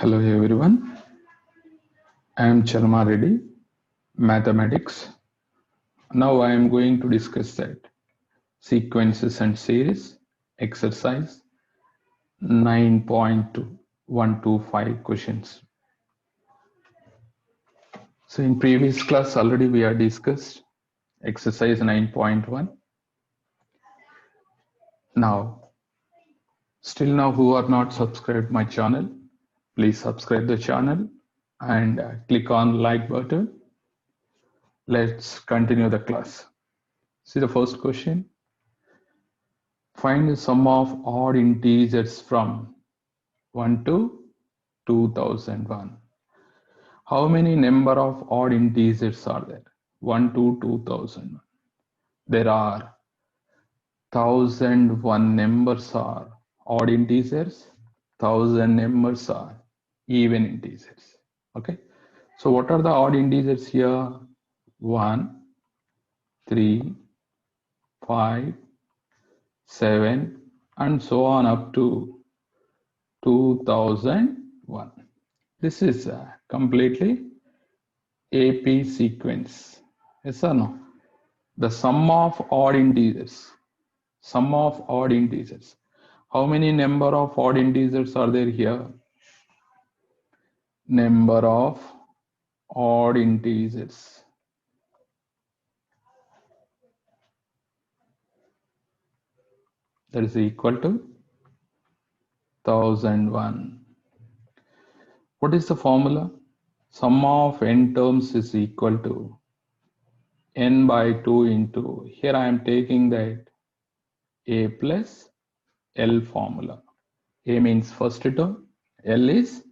Hello everyone, I am Chalma Reddy, Mathematics. Now I am going to discuss that sequences and series exercise 9.125 questions. So in previous class already we have discussed exercise 9.1. Now, still now who are not subscribed my channel, please subscribe the channel and click on like button. Let's continue the class. See the first question. Find the sum of odd integers from 1 to 2001. How many number of odd integers are there? 1 to 2001. There are 1001 numbers are odd integers, 1000 numbers are even integers. Okay. So what are the odd integers here? 1, 3, 5, 7, and so on up to 2001. This is completely AP sequence. Yes or no? The sum of odd integers. Sum of odd integers. How many number of odd integers are there here? Number of odd integers. That is equal to 1001. What is the formula? Sum of n terms is equal to n by 2 into, here I am taking that a plus L formula. A means first term, L is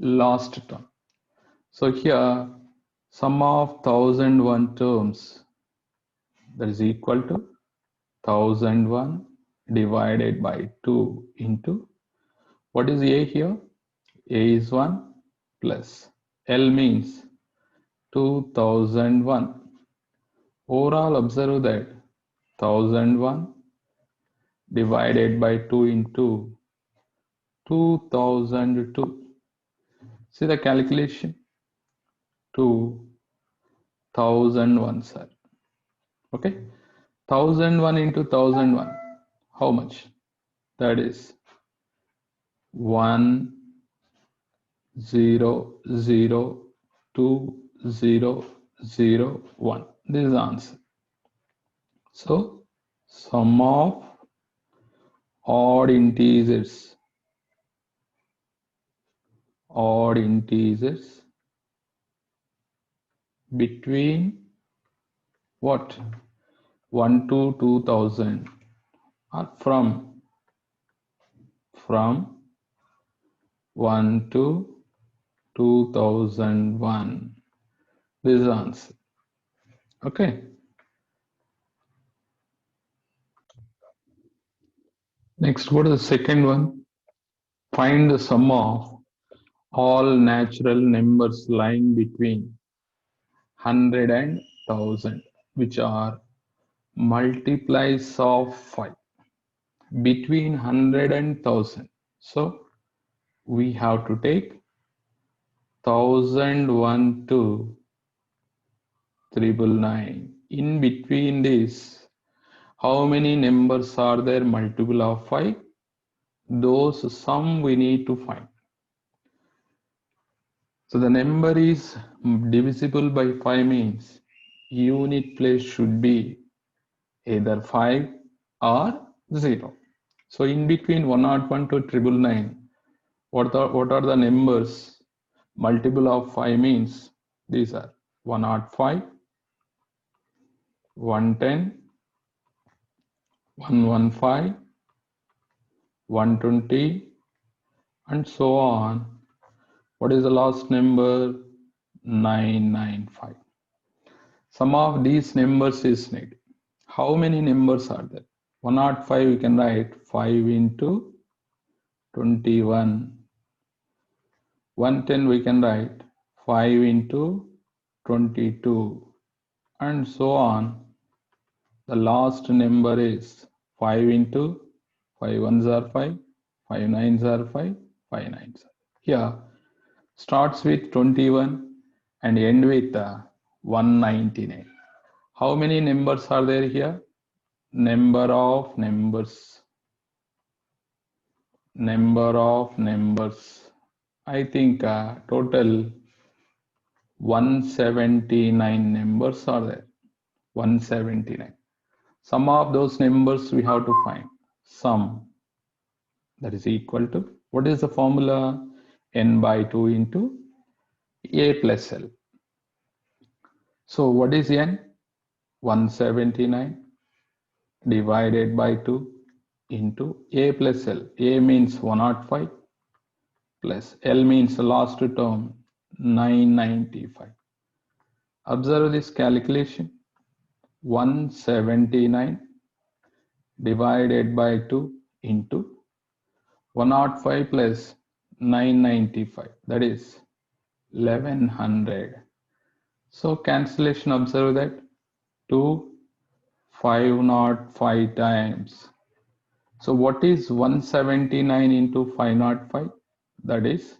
last term. So here sum of 1001 terms, that is equal to 1001 divided by 2 into, what is A here? A is 1 plus L means 2001. Overall observe that 1001 divided by 2 into 2002. See the calculation. 2001, sir. Okay. 1001 into 1001. How much? That is 1002001. This is the answer. So sum of odd integers between what? 1 to 2000 or from 1 to 2001. This is the answer. Okay. Next, go to the second one. Find the sum of all natural numbers lying between 100 and 1000, which are multiplies of 5 between 100 and 1000. So we have to take 1001 to 999. In between this, how many numbers are there multiple of 5? Those sum we need to find. So the number is divisible by 5 means unit place should be either 5 or 0. So in between 101 to 999, what are the numbers multiple of 5 means? These are 105, 110, 115, 120, and so on. What is the last number? 995. Sum of these numbers is needed. How many numbers are there? 105 we can write 5 into 21. 110 we can write 5 into 22, and so on. The last number is 5 into 5 ones are 5, 5 nines are 5, 5 nines are. Here starts with 21 and end with 199. How many numbers are there here? Number of numbers. I think total 179 numbers are there. 179. Sum of those numbers we have to find. Sum, that is equal to, what is the formula? N by 2 into A plus L. So what is N? 179 divided by 2 into A plus L. A means 105 plus L means the last term 995. Observe this calculation. 179 divided by 2 into 105 plus 995, that is 1100. So cancellation, observe that 2 505 times. So what is 179 into 505? That is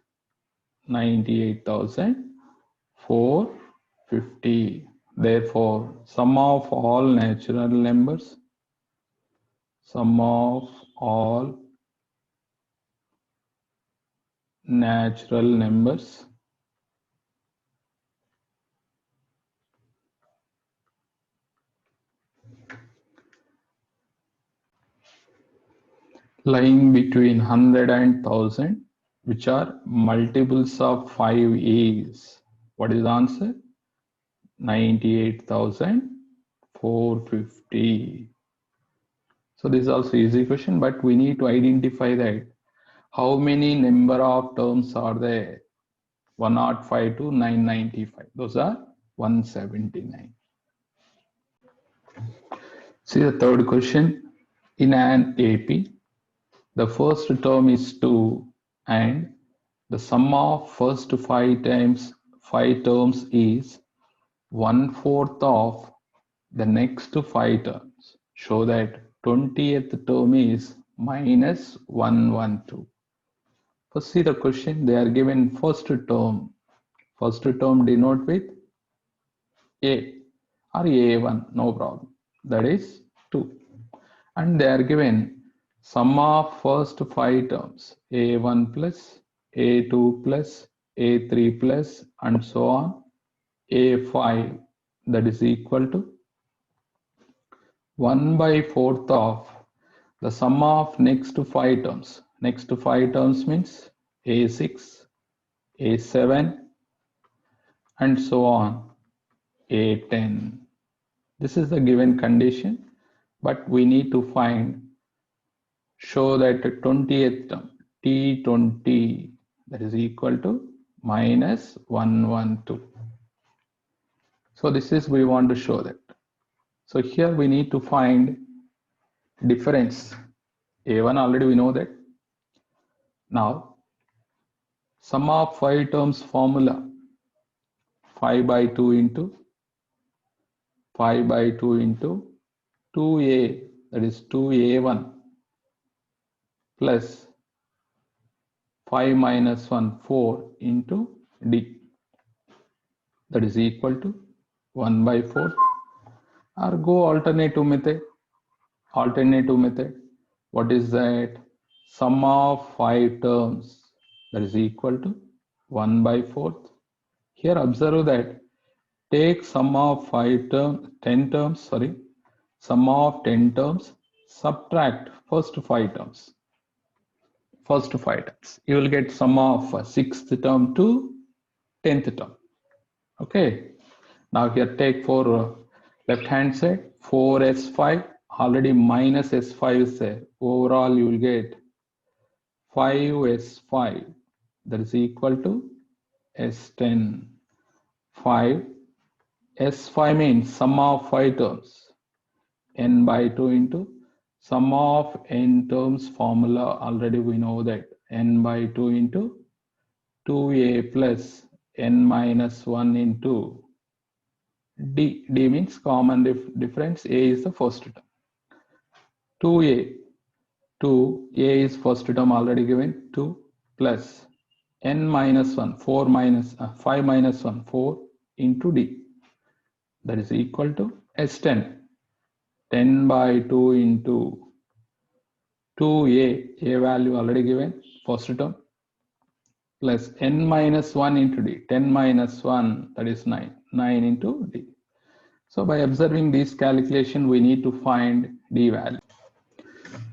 98,450. Therefore, sum of all natural numbers, sum of all natural numbers lying between 100 and 1000, which are multiples of 5 is, what is the answer? 98,450. So this is also easy question, but we need to identify that how many number of terms are there? 105 to 995. Those are 179. See the third question. In an AP, the first term is 2 and the sum of first 5 times 5 terms is 1/4 of the next 5 terms. Show that 20th term is minus 112. First see the question, they are given first term. First term denote with A or A1, no problem. That is 2. And they are given sum of first 5 terms, A1 plus, A2 plus, A3 plus, and so on, A5, that is equal to 1/4 of the sum of next 5 terms. Next 5 terms means A6, A7, and so on, A10. This is the given condition, but we need to show that 20th term, T20, that is equal to minus 112. So this is, we want to show that. So here we need to find difference. A1 already we know that. Now, sum of 5 terms formula, 5/2 into 5/2 into 2A, that is 2A1 plus 5 minus 1, 4 into D, that is equal to 1/4. Or go alternative method. Alternative method, what is that? Sum of 5 terms, that is equal to 1/4. Here observe that take sum of 5 terms, 10 terms, sum of 10 terms, subtract first 5 terms. First 5 terms. You will get sum of 6th term to 10th term. Okay. Now here take for left hand side, 4s5, already minus s5 is there. Overall you will get 5s5, that is equal to s10. 5 s5 means sum of 5 terms, n/2 into sum of n terms formula, already we know that n/2 into 2a plus n minus 1 into D. D means common difference. A is the first term. 2a. 2a is first term already given. 2 plus n minus 1, 4 minus 5 minus 1, 4 into d. That is equal to S10. 10 by 2 into 2a, a value already given, first term, plus n minus 1 into d. 10 minus 1, that is 9. 9 into d. So by observing this calculation, we need to find d value.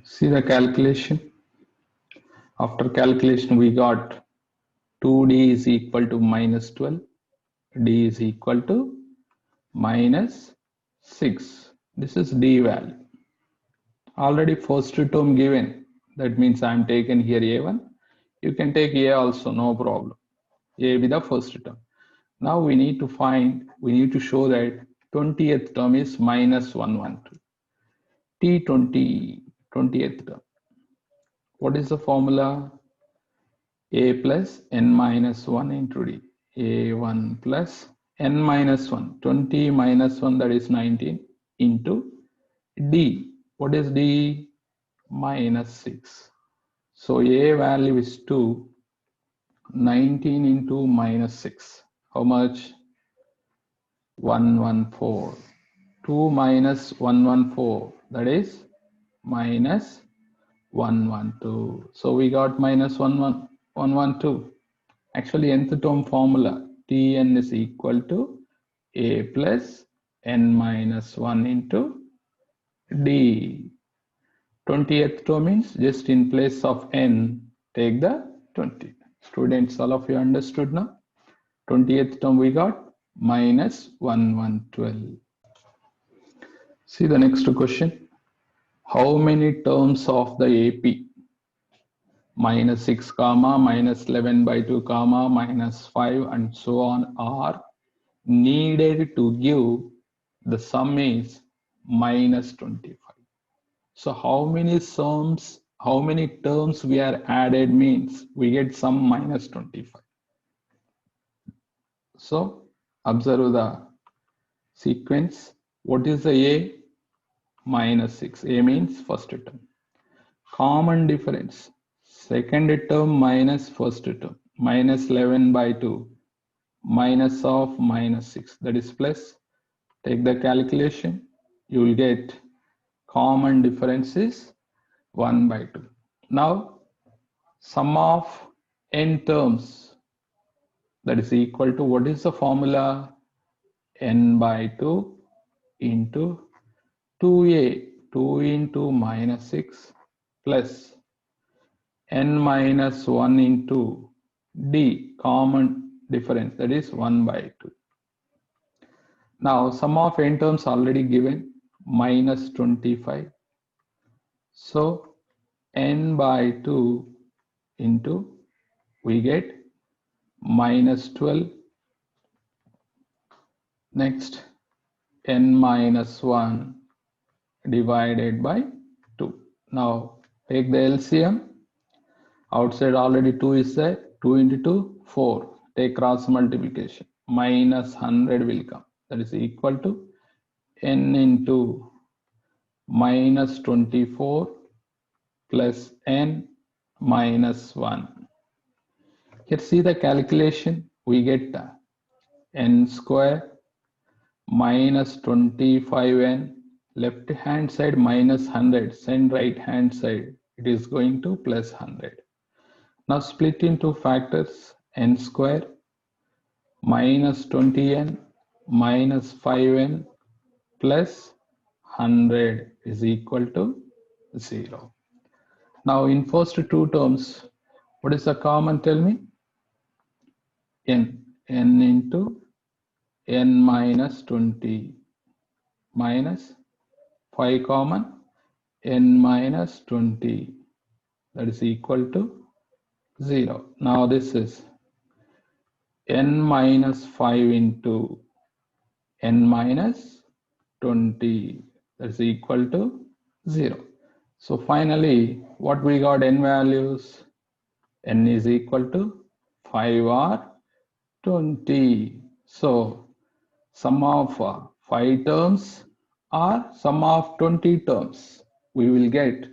See the calculation. After calculation, we got 2d is equal to minus 12. D is equal to minus 6. This is d value. Already first term given. That means I am taken here a1. You can take a also, no problem. A with the first term. Now we need to show that 20th term is minus 112. T20, 20th term. What is the formula? A plus n minus 1 into d. A1 plus n minus 1. 20 minus 1, that is 19, into d. What is d? Minus 6. So a value is 2. 19 into minus 6. How much? 114. 2 minus 114, that is minus 112. So we got minus 112. Actually, nth term formula, Tn is equal to a plus n minus 1 into d. 20th term means just in place of n, take the 20. Students, all of you understood now? 20th term we got minus 1112. See the next question. How many terms of the AP? Minus 6 comma, minus 11 by 2 comma, minus 5 and so on are needed to give the sum is minus 25. So how many terms we are added means we get sum minus 25. So observe the sequence. What is the A? Minus 6. A means first term. Common difference. Second term minus first term. Minus 11 by 2. Minus of minus 6. That is plus. Take the calculation. You will get common difference is 1 by 2. Now, sum of n terms, that is equal to, what is the formula? N by 2 into 2a, 2 into minus 6 plus n minus 1 into d, common difference, that is 1 by 2. Now, sum of n terms already given, minus 25. So, n by 2 into, we get minus 12. Next, n minus 1 divided by 2. Now, take the LCM. Outside already 2 is there. 2 into 2, 4. Take cross multiplication. Minus 100 will come. That is equal to n into minus 24 plus n minus 1. Here see the calculation. We get n square minus 25n. Left hand side minus 100. Send right hand side. It is going to plus 100. Now split into factors. N square minus 20n minus 5n plus 100 is equal to 0. Now in first two terms, what is the common? Tell me. N into n minus 20 minus 5 common, n minus 20, that is equal to 0. Now this is n minus 5 into n minus 20, that is equal to 0. So finally, what we got n values? N is equal to 5 or 20. So sum of 5 terms or sum of 20 terms, we will get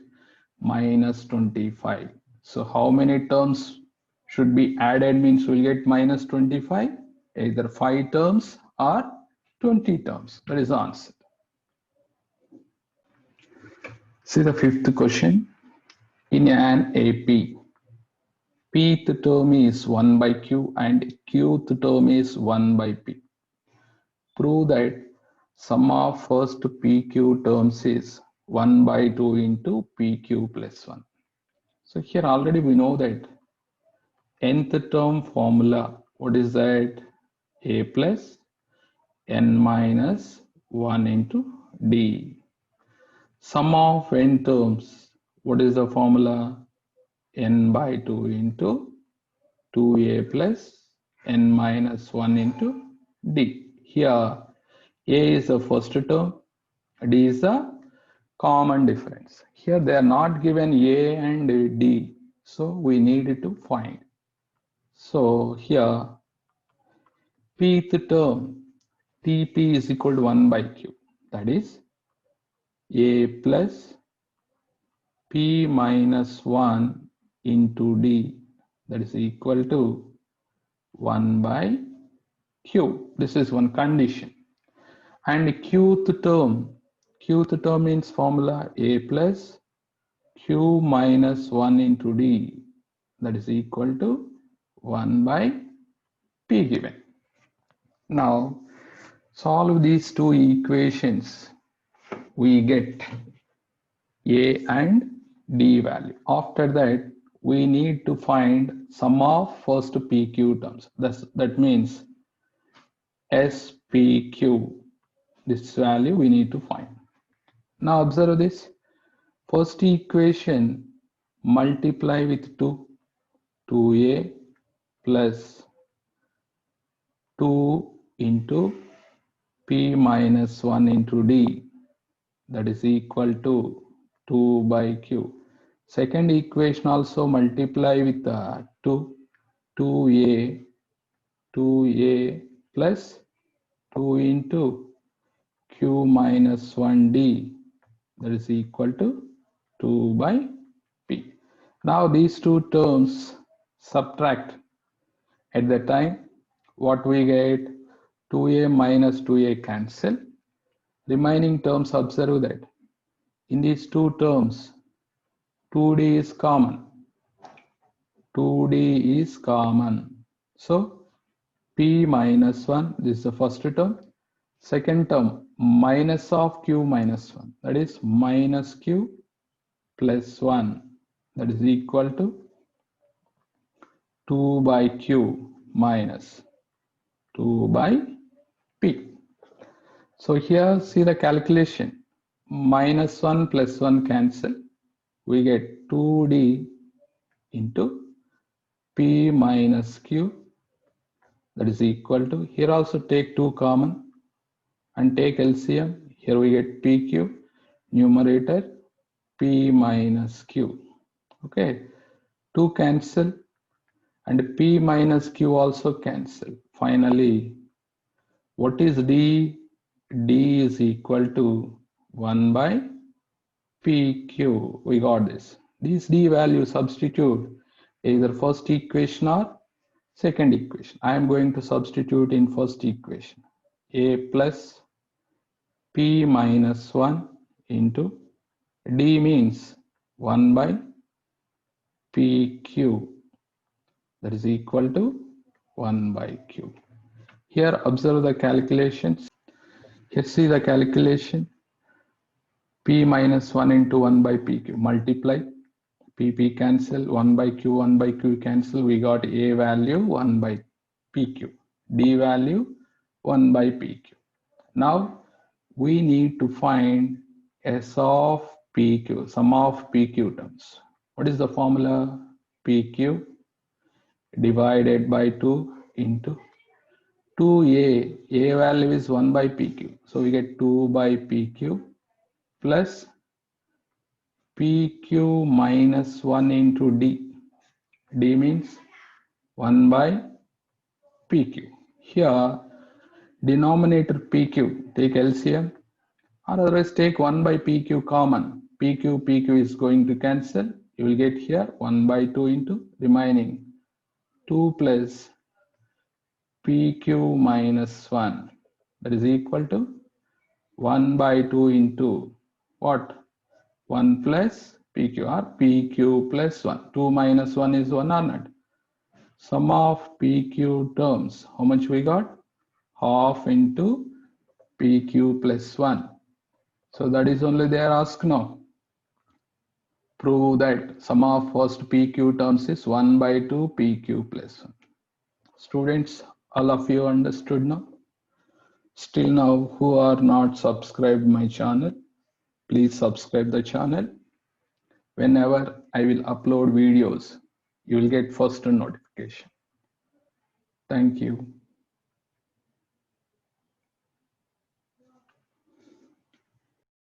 minus 25. So how many terms should be added means we'll get minus 25, either 5 terms or 20 terms. That is the answer. See the fifth question. In an AP, pth term is 1 by q and qth term is 1 by p. Prove that sum of first pq terms is 1 by 2 into pq plus 1. So here already we know that nth term formula, what is that? A plus n minus 1 into d. Sum of n terms, what is the formula? N by 2 into 2a plus n minus 1 into d. Here a is the first term, d is the common difference. Here they are not given a and d, so we need to find. So here pth term Tp is equal to 1 by q, that is a plus p minus 1 into d, that is equal to 1 by q. This is one condition. And qth term means formula a plus q minus 1 into d, that is equal to 1 by p given. Now solve these two equations, we get a and d value. After that we need to find sum of first pq terms. That means spq. This value we need to find. Now observe this. First equation, multiply with 2a plus 2 into p minus 1 into d, that is equal to 2 by q. Second equation also multiply with 2a plus 2 into q minus 1d, that is equal to 2 by p. Now these two terms subtract. At the time, what we get? 2a minus 2a cancel. Remaining terms, observe that in these two terms 2d is common. 2d is common. So p minus 1, this is the first term. Second term, minus of q minus 1, that is minus q plus 1, that is equal to 2 by q minus 2 by p. So here see the calculation, minus 1 plus 1 cancel, we get 2d into p minus q, that is equal to, here also take 2 common and take LCM. Here we get pq, numerator p minus q. Okay, 2 cancel and p minus q also cancel. Finally, what is d? D is equal to 1 by pq. We got this. These d values substitute either first equation or second equation. I am going to substitute in first equation. A plus p minus 1 into d means 1 by pq, that is equal to 1 by q. Here observe the calculations. Here see the calculation. P minus 1 into 1 by pq, multiply, pp cancel, 1 by q cancel, we got a value 1 by pq, d value 1 by pq. Now we need to find s of pq, sum of pq terms. What is the formula? Pq divided by 2 into 2a, a value is 1 by pq, so we get 2 by pq plus pq minus 1 into d, d means 1 by pq. Here denominator pq, take LCM, or otherwise take 1 by pq common. Pq is going to cancel, you will get here 1 by 2 into remaining 2 plus PQ minus 1, that is equal to 1 by 2 into what? 1 plus PQ, or PQ plus 1. 2 minus 1 is 1 or not? Sum of PQ terms, how much we got? Half into PQ plus 1. So that is only they are asked now. Prove that sum of first PQ terms is 1 by 2 PQ plus 1. Students, all of you understood now? Still now, who are not subscribed my channel, please subscribe the channel. Whenever I will upload videos, you will get first notification. Thank you.